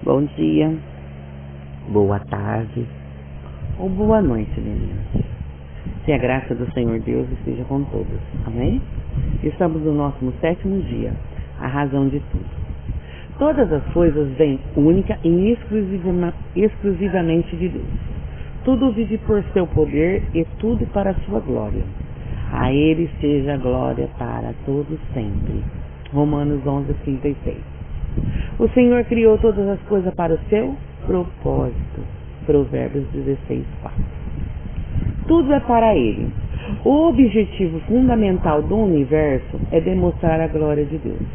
Bom dia, boa tarde ou boa noite, meninas. Que a graça do Senhor Deus esteja com todos. Amém? Estamos no nosso 7º dia, a razão de tudo. Todas as coisas vêm única e exclusivamente de Deus. Tudo vive por seu poder e tudo para a sua glória. A Ele seja a glória para todos sempre. Romanos 11:36. O Senhor criou todas as coisas para o seu propósito. Provérbios 16:4. Tudo é para Ele. O objetivo fundamental do universo é demonstrar a glória de Deus.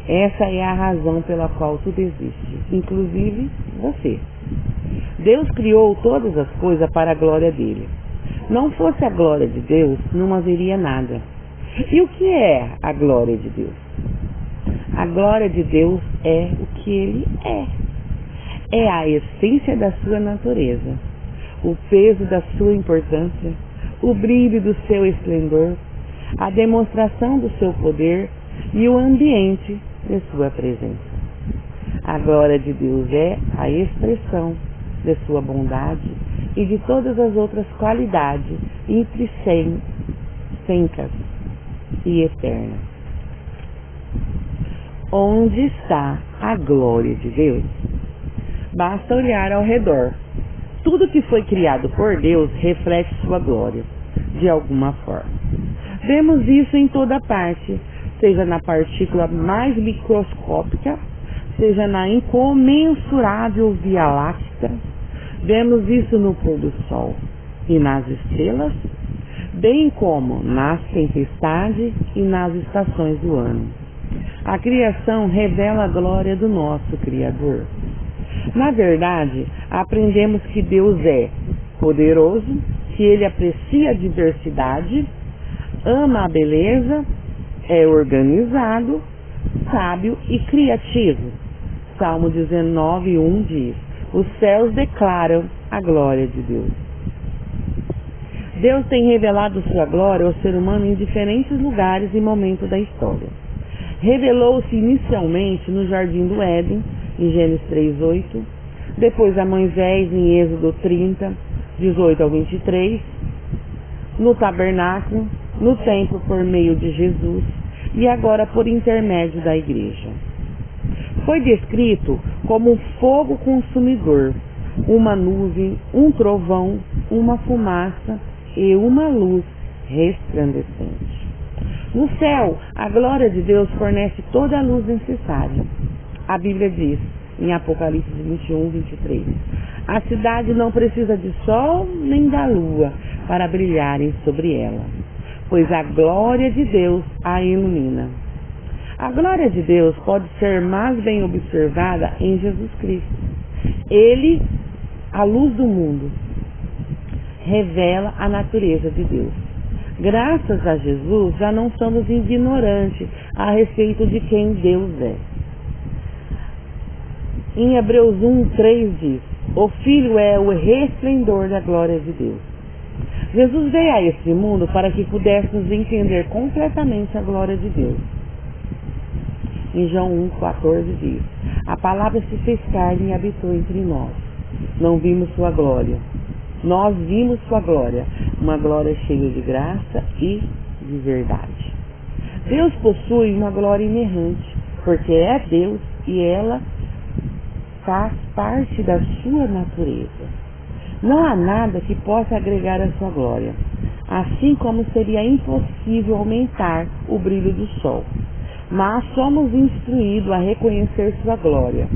Essa é a razão pela qual tudo existe, inclusive você. Deus criou todas as coisas para a glória dele. Não fosse a glória de Deus, não haveria nada. E o que é a glória de Deus? A glória de Deus é o que Ele é. É a essência da sua natureza, o peso da sua importância, o brilho do seu esplendor, a demonstração do seu poder e o ambiente de sua presença. A glória de Deus é a expressão de sua bondade e de todas as outras qualidades intrínsecas e eternas. Onde está a glória de Deus? Basta olhar ao redor. Tudo que foi criado por Deus reflete sua glória, de alguma forma. Vemos isso em toda parte, seja na partícula mais microscópica, seja na incomensurável Via Láctea. Vemos isso no pôr do sol e nas estrelas, bem como nas tempestades e nas estações do ano. A criação revela a glória do nosso Criador. Na verdade, aprendemos que Deus é poderoso, que Ele aprecia a diversidade, ama a beleza, é organizado, sábio e criativo. Salmo 19:1 diz: os céus declaram a glória de Deus. Deus tem revelado sua glória ao ser humano em diferentes lugares e momentos da história. Revelou-se inicialmente no Jardim do Éden, em Gênesis 3:8, depois a Moisés em Êxodo 30, 18 ao 23, no tabernáculo, no templo por meio de Jesus e agora por intermédio da igreja. Foi descrito como um fogo consumidor, uma nuvem, um trovão, uma fumaça e uma luz resplandecente. No céu, a glória de Deus fornece toda a luz necessária. A Bíblia diz, em Apocalipse 21:23, a cidade não precisa de sol nem da lua para brilharem sobre ela, pois a glória de Deus a ilumina. A glória de Deus pode ser mais bem observada em Jesus Cristo. Ele, a luz do mundo, revela a natureza de Deus. Graças a Jesus, já não somos ignorantes a respeito de quem Deus é. Em Hebreus 1:3 diz: o Filho é o resplendor da glória de Deus. Jesus veio a este mundo para que pudéssemos entender completamente a glória de Deus. Em João 1:14 diz: a palavra se fez carne e habitou entre nós. Não vimos sua glória. Nós vimos sua glória, uma glória cheia de graça e de verdade. Deus possui uma glória inerrante, porque é Deus e ela faz parte da sua natureza. Não há nada que possa agregar à sua glória, assim como seria impossível aumentar o brilho do sol. Mas somos instruídos a reconhecer sua glória,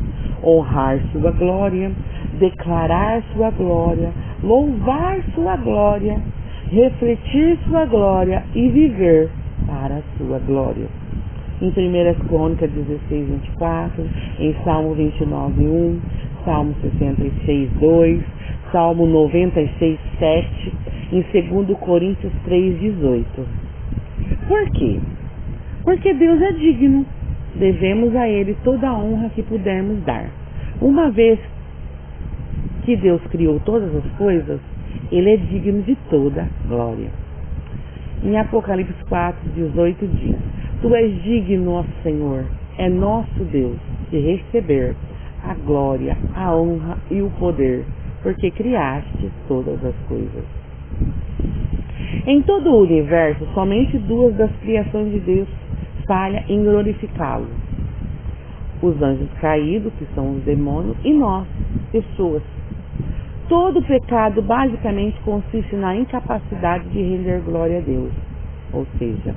honrar sua glória, declarar sua glória, louvar sua glória, refletir sua glória e viver para a sua glória. Em 1 Crônicas 16:24, em Salmo 29:1, Salmo 66:2, Salmo 96:7, em 2 Coríntios 3:18. Por quê? Porque Deus é digno. Devemos a Ele toda a honra que pudermos dar. Uma vez que Deus criou todas as coisas, Ele é digno de toda glória. Em Apocalipse 4:18 diz: tu és digno, ó Senhor, é nosso Deus, de receber a glória, a honra e o poder, porque criaste todas as coisas. Em todo o universo, somente duas das criações de Deus falham em glorificá-lo: os anjos caídos, que são os demônios, e nós, pessoas. Todo pecado basicamente consiste na incapacidade de render glória a Deus, ou seja,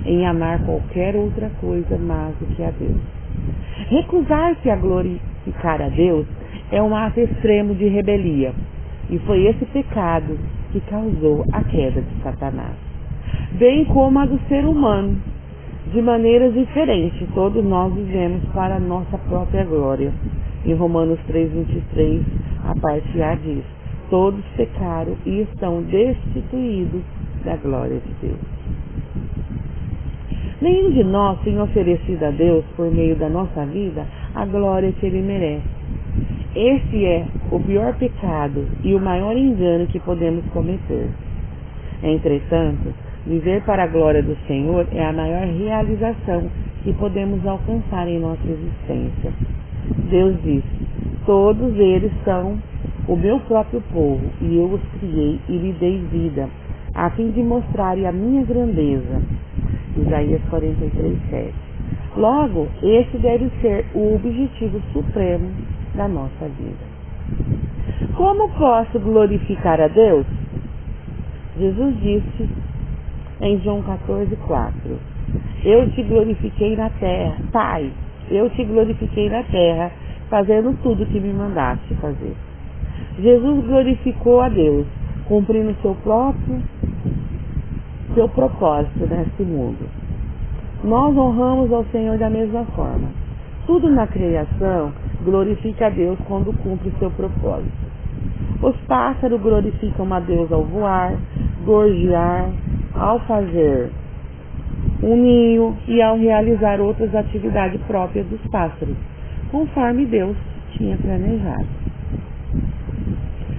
em amar qualquer outra coisa mais do que a Deus. Recusar-se a glorificar a Deus é um ato extremo de rebelião, e foi esse pecado que causou a queda de Satanás, bem como a do ser humano. De maneiras diferentes, todos nós vivemos para a nossa própria glória. Em Romanos 3:23, a parte A diz: todos pecaram e estão destituídos da glória de Deus. Nenhum de nós tem oferecido a Deus, por meio da nossa vida, a glória que Ele merece. Este é o pior pecado e o maior engano que podemos cometer. Entretanto, viver para a glória do Senhor é a maior realização que podemos alcançar em nossa existência. Deus diz: todos eles são o meu próprio povo, e eu os criei e lhe dei vida, a fim de mostrarem a minha grandeza. Isaías 43:7. Logo, esse deve ser o objetivo supremo da nossa vida. Como posso glorificar a Deus? Jesus disse em João 14:4: eu te glorifiquei na terra, Pai, eu te glorifiquei na terra, fazendo tudo o que me mandaste fazer. Jesus glorificou a Deus, cumprindo seu propósito neste mundo. Nós honramos ao Senhor da mesma forma. Tudo na criação glorifica a Deus quando cumpre seu propósito. Os pássaros glorificam a Deus ao voar, gorjear, ao fazer um ninho e ao realizar outras atividades próprias dos pássaros, conforme Deus tinha planejado.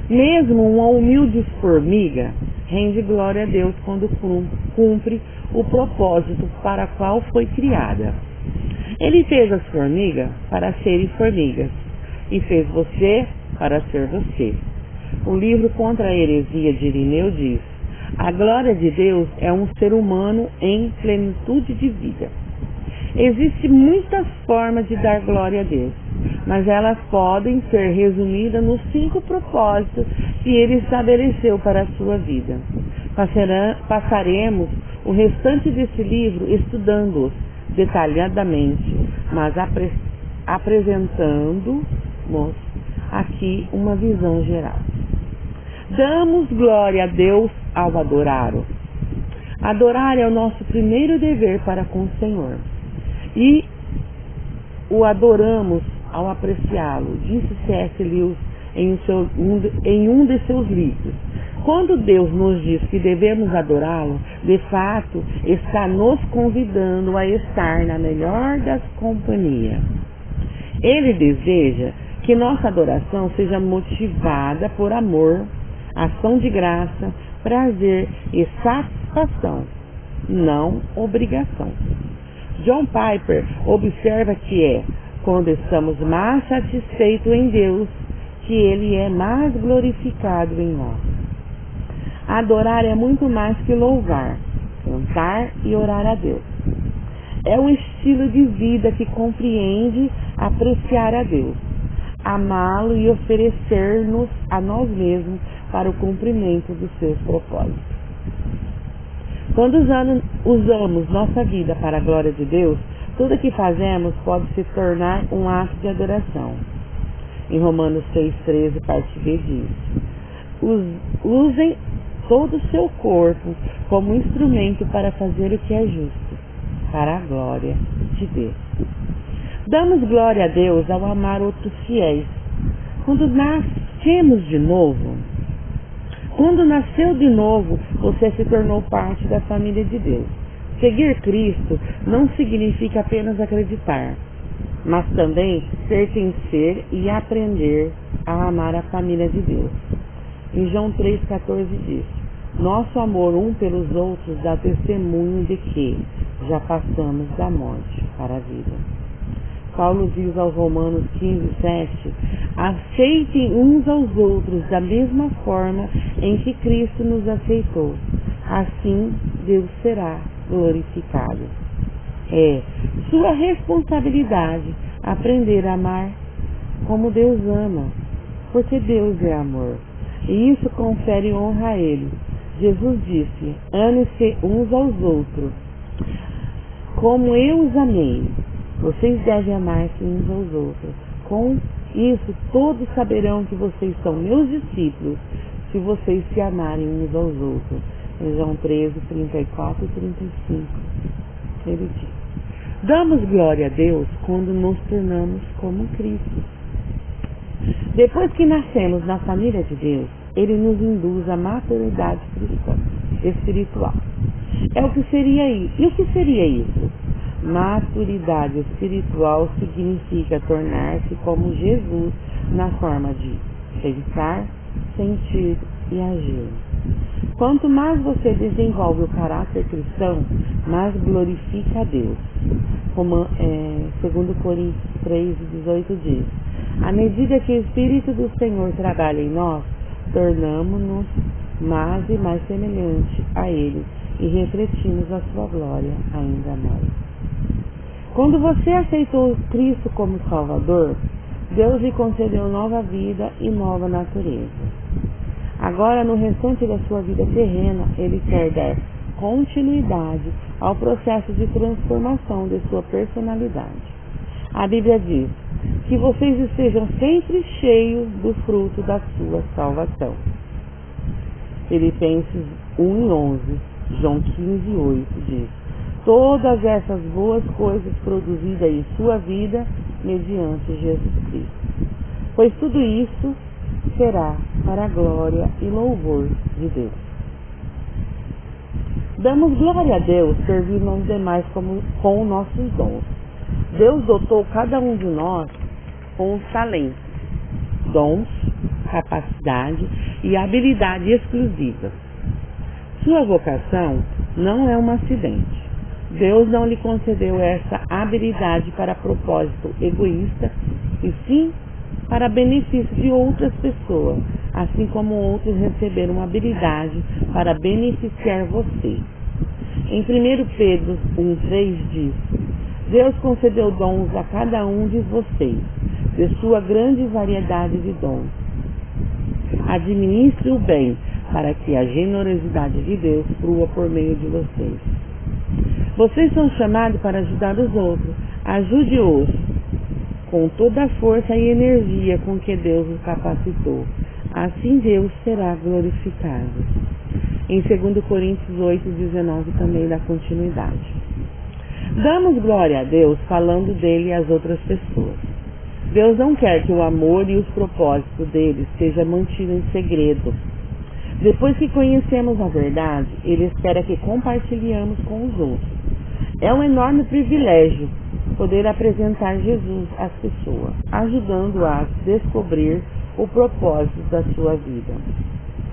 Mesmo uma humilde formiga rende glória a Deus quando cumpre o propósito para o qual foi criada. Ele fez as formigas para serem formigas e fez você para ser você. O livro Contra a Heresia de Irineu diz: a glória de Deus é um ser humano em plenitude de vida. Existem muitas formas de dar glória a Deus, mas elas podem ser resumidas nos 5 propósitos que Ele estabeleceu para a sua vida. Passaremos o restante desse livro estudando-os detalhadamente, mas apresentando-nos aqui uma visão geral. Damos glória a Deus ao adorá-lo. Adorar é o nosso primeiro dever para com o Senhor, e o adoramos ao apreciá-lo, disse C.S. Lewis em um de seus livros. Quando Deus nos diz que devemos adorá-lo, de fato está nos convidando a estar na melhor das companhias. Ele deseja que nossa adoração seja motivada por amor, ação de graça, prazer e satisfação, não obrigação. John Piper observa que é quando estamos mais satisfeitos em Deus que Ele é mais glorificado em nós. Adorar é muito mais que louvar, cantar e orar a Deus. É um estilo de vida que compreende apreciar a Deus, amá-lo e oferecer-nos a nós mesmos para o cumprimento dos seus propósitos. Quando usamos nossa vida para a glória de Deus, tudo o que fazemos pode se tornar um ato de adoração. Em Romanos 6:13, parte B diz: usem todo o seu corpo como instrumento para fazer o que é justo, para a glória de Deus. Damos glória a Deus ao amar outros fiéis. Quando nascemos de novo, quando nasceu de novo, você se tornou parte da família de Deus. Seguir Cristo não significa apenas acreditar, mas também pertencer e aprender a amar a família de Deus. Em João 3,14 diz: nosso amor um pelos outros dá testemunho de que já passamos da morte para a vida. Paulo diz aos Romanos 15:7, aceitem uns aos outros da mesma forma em que Cristo nos aceitou. Assim Deus será glorificado. É sua responsabilidade aprender a amar como Deus ama, porque Deus é amor. E isso confere honra a Ele. Jesus disse, amem-se uns aos outros, como eu os amei. Vocês devem amar-se uns aos outros. Com isso, todos saberão que vocês são meus discípulos, se vocês se amarem uns aos outros. Em João 13:34 e 35. Ele diz, damos glória a Deus quando nos tornamos como Cristo. Depois que nascemos na família de Deus, Ele nos induz à maturidade cristã, espiritual. O que seria isso? Maturidade espiritual significa tornar-se como Jesus na forma de pensar, sentir e agir. Quanto mais você desenvolve o caráter cristão, mais glorifica a Deus. Como 2 Coríntios 3:18 diz, à medida que o Espírito do Senhor trabalha em nós, tornamo-nos mais e mais semelhantes a Ele e refletimos a sua glória ainda mais. Quando você aceitou Cristo como Salvador, Deus lhe concedeu nova vida e nova natureza. Agora, no restante da sua vida terrena, Ele quer dar continuidade ao processo de transformação de sua personalidade. A Bíblia diz que vocês estejam sempre cheios do fruto da sua salvação. Filipenses 1:11, João 15:8 diz, todas essas boas coisas produzidas em sua vida mediante Jesus Cristo. Pois tudo isso será para a glória e louvor de Deus. Damos glória a Deus servindo aos demais com nossos dons. Deus dotou cada um de nós com os talentos, dons, capacidade e habilidade exclusivas. Sua vocação não é um acidente. Deus não lhe concedeu essa habilidade para propósito egoísta, e sim para benefício de outras pessoas, assim como outros receberam habilidade para beneficiar você. Em 1 Pedro 1:3 diz, Deus concedeu dons a cada um de vocês, de sua grande variedade de dons. Administre o bem, para que a generosidade de Deus flua por meio de vocês. Vocês são chamados para ajudar os outros. Ajude-os com toda a força e energia com que Deus os capacitou. Assim Deus será glorificado. Em 2 Coríntios 8:19 também dá continuidade. Damos glória a Deus falando dele às outras pessoas. Deus não quer que o amor e os propósitos dele sejam mantidos em segredo. Depois que conhecemos a verdade, Ele espera que compartilhemos com os outros. É um enorme privilégio poder apresentar Jesus às pessoas, ajudando-as a descobrir o propósito da sua vida,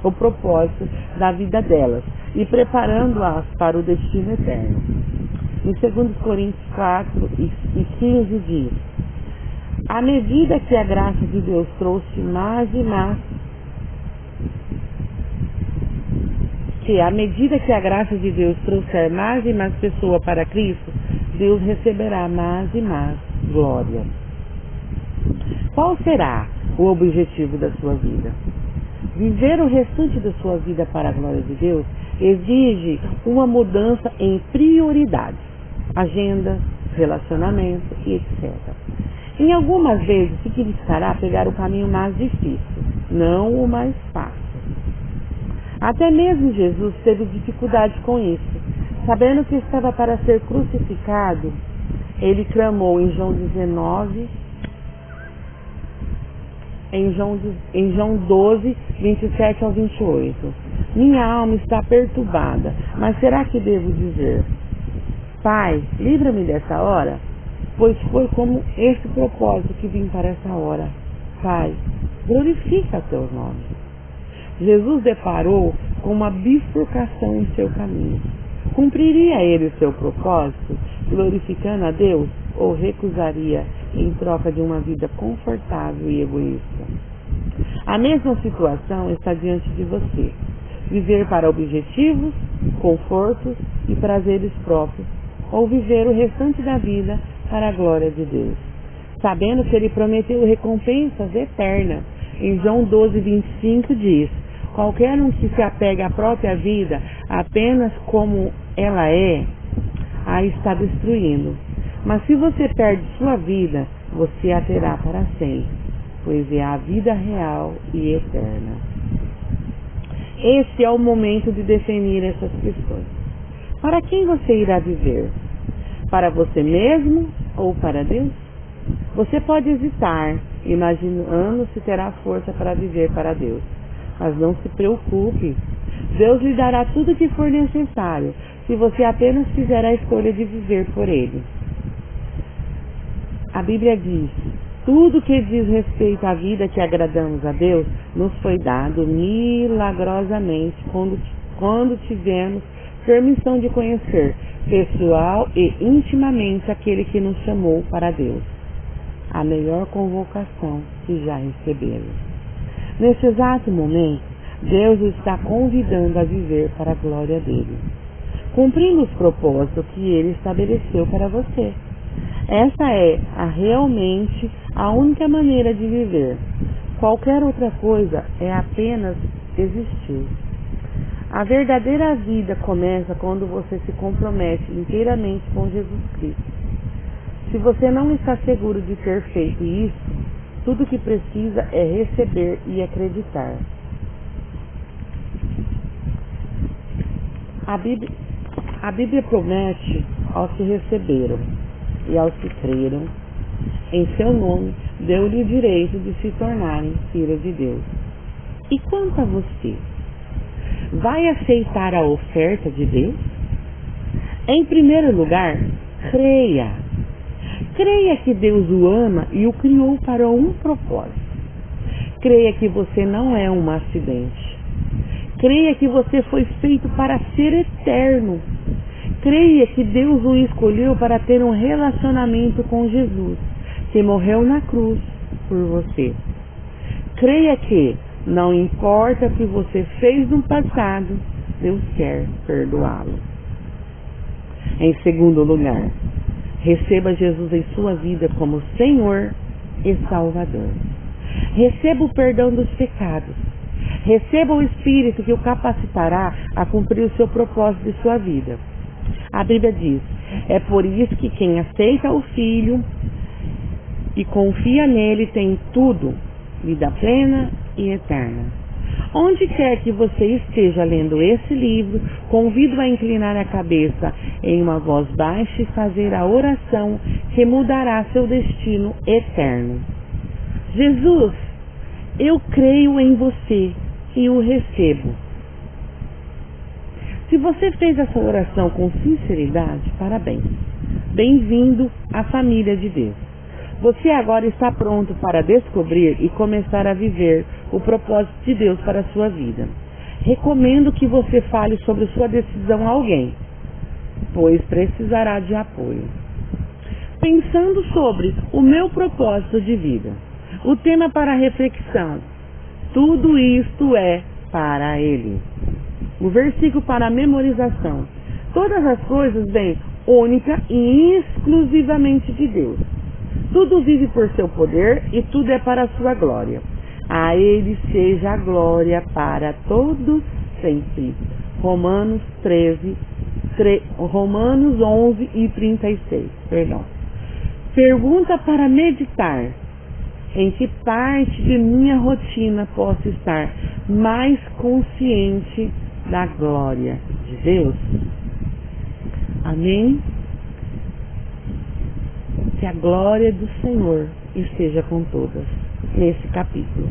o propósito da vida delas e preparando-as para o destino eterno. Em 2 Coríntios 4:15 diz, à medida que a graça de Deus trouxe mais e mais à medida que a graça de Deus trouxer mais e mais pessoas para Cristo, Deus receberá mais e mais glória. Qual será o objetivo da sua vida? Viver o restante da sua vida para a glória de Deus exige uma mudança em prioridades, agenda, relacionamento e etc. Em algumas vezes significará pegar o caminho mais difícil, não o mais fácil. Até mesmo Jesus teve dificuldade com isso. Sabendo que estava para ser crucificado, ele clamou em João 19, em João 12, 27 ao 28. Minha alma está perturbada, mas será que devo dizer, Pai, livra-me dessa hora? Pois foi como esse propósito que vim para essa hora. Pai, glorifica teu nome. Jesus deparou com uma bifurcação em seu caminho. Cumpriria ele seu propósito, glorificando a Deus, ou recusaria em troca de uma vida confortável e egoísta. A mesma situação está diante de você. Viver para objetivos, confortos e prazeres próprios, ou viver o restante da vida para a glória de Deus, sabendo que Ele prometeu recompensas eternas. Em João 12:25 diz: qualquer um que se apega à própria vida apenas como ela é, a está destruindo. Mas se você perde sua vida, você a terá para sempre, pois é a vida real e eterna. Esse é o momento de definir essas questões. Para quem você irá viver? Para você mesmo ou para Deus? Você pode hesitar, imaginando se terá força para viver para Deus. Mas não se preocupe. Deus lhe dará tudo o que for necessário, se você apenas fizer a escolha de viver por Ele. A Bíblia diz: tudo que diz respeito à vida que agradamos a Deus nos foi dado milagrosamente quando tivemos permissão de conhecer pessoal e intimamente aquele que nos chamou para Deus. A melhor convocação que já recebemos. Nesse exato momento, Deus o está convidando a viver para a glória dele, cumprindo os propósitos que Ele estabeleceu para você. Essa é realmente a única maneira de viver. Qualquer outra coisa é apenas existir. A verdadeira vida começa quando você se compromete inteiramente com Jesus Cristo. Se você não está seguro de ter feito isso, tudo o que precisa é receber e acreditar. A Bíblia promete aos que receberam e aos que creram em seu nome, deu-lhe o direito de se tornarem filhos de Deus. E quanto a você? Vai aceitar a oferta de Deus? Em primeiro lugar, creia. Creia que Deus o ama e o criou para um propósito. Creia que você não é um acidente. Creia que você foi feito para ser eterno. Creia que Deus o escolheu para ter um relacionamento com Jesus, que morreu na cruz por você. Creia que, não importa o que você fez no passado, Deus quer perdoá-lo. Em segundo lugar, receba Jesus em sua vida como Senhor e Salvador. Receba o perdão dos pecados. Receba o Espírito que o capacitará a cumprir o seu propósito de sua vida. A Bíblia diz: é por isso que quem aceita o Filho e confia nele tem tudo, vida plena e eterna. Onde quer que você esteja lendo esse livro, convido a inclinar a cabeça em uma voz baixa e fazer a oração que mudará seu destino eterno. Jesus, eu creio em você e o recebo. Se você fez essa oração com sinceridade, parabéns. Bem-vindo à família de Deus. Você agora está pronto para descobrir e começar a viver o propósito de Deus para a sua vida. Recomendo que você fale sobre sua decisão a alguém, pois precisará de apoio. Pensando sobre o meu propósito de vida, o tema para reflexão: tudo isto é para Ele. O versículo para memorização: todas as coisas vêm única e exclusivamente de Deus. Tudo vive por seu poder e tudo é para a sua glória. A Ele seja a glória para todos sempre. Romanos 11:36. Pergunta para meditar: em que parte de minha rotina posso estar mais consciente da glória de Deus? Amém? Que a glória do Senhor esteja com todas nesse capítulo.